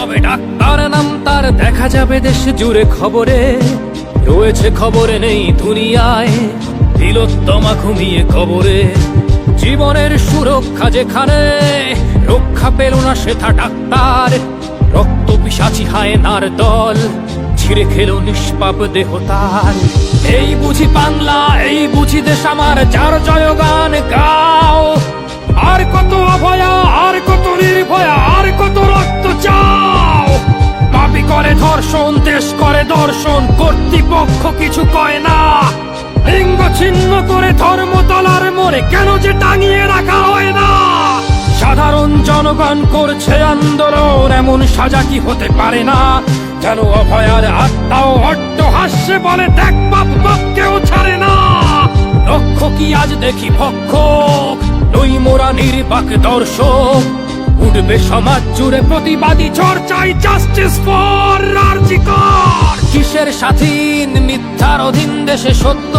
হবে ডাক্তার নাম তার, দেখা যাবে দেশ জুড়ে খবরে, রয়েছে খবরে নেই দুনিয়ায় তিলোত্তমা ঘুমিয়ে কবরে। জীবনের সুরক্ষা যেখানে, রক্ষা পেল না সেথা ডাক্তার, রক্ত পিশাচি হায়নার দল ছিঁড়ে খেলো নিষ্পাপ দেহ তার। এই বুঝি বাংলা, এই বুঝি দেশ আমার, যার জয়গান গাও। আর কত অভয়া, আর কত নির্ভয়া, আর কত রক্ত চাও। পাপী করে ধর্ষণ, দেশ করে দর্শন, কর্তৃপক্ষ কিছু কয় না। লিঙ্গ ছিন্ন করে ধর্মতলার মোড়ে কেন যে টাঙিয়ে রাখা হয় না। সাধারণ জনগণ করছে আন্দোলন, এমন সাজা কি হতে পারে না। যেন অভয়ার আত্মাও অট্টহাস্যে বলে, দেখ বাপ বাপকেও ছাড়ে না। লক্ষ্য কি আজ দেখি ভক্ষক, নই মোরা নির্বাক দর্শক। উঠবে সমাজ জুড়ে প্রতিবাদী ঝড়, চাই জাস্টিস ফর আরজি কর। কিসের স্বাধীন, মিথ্যার অধীন দেশে সত্য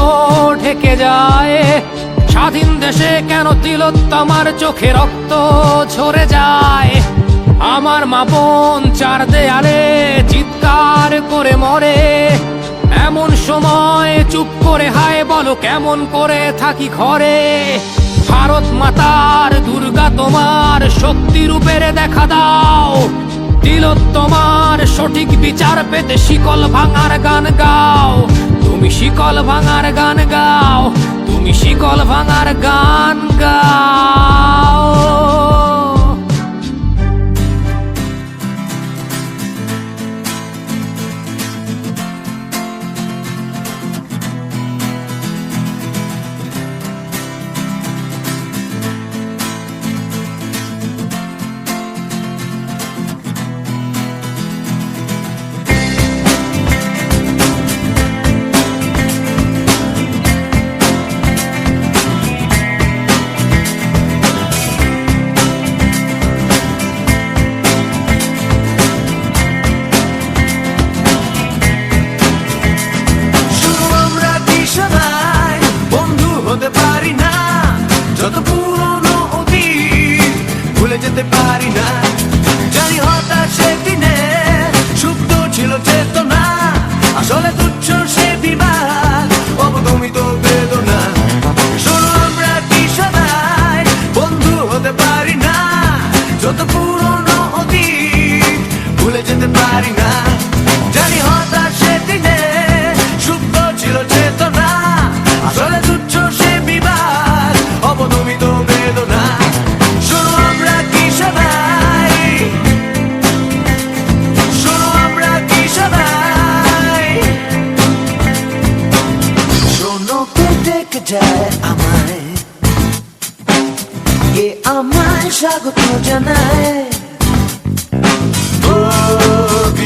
ঢেকে যায়। স্বাধীন দেশে কেন তিলোত্তমার চোখে রক্ত ঝরে যায়। আমার মা বোন চার দেয়ালে চিৎকার করে মরে, এমন সময় চুপ করে হায় বলো কেমন করে থাকি ঘরে। ভারত মাতার, দুর্গা তোমার শক্তি রূপের দেখা দাও। তিলোত্তমার সঠিক বিচার পেতে শিকল ভাঙার গান গাও। তুমি শিকল ভাঙার গান গাও, তুমি শিকল ভাঙার গান গাও। যেতে পারি না, জানি হতাশ সেদিনে সুপ্ত ছিল চেতনা, আসলে তুচ্ছ সে বিবাদ, অবদমিত বেদনা। শোনো আমরা কি সবাই বন্ধু হতে পারি না, যত পুরনো অতীত ভুলে যেতে পারি না। জানি হতাশ সেদিনে সুপ্ত ছিল চেতনা, আসলে তুচ্ছ সে বিবাদ, অবদমিত বেদনা। আমায় আমায় স্বাগত জানায় ভবিষ্যতে।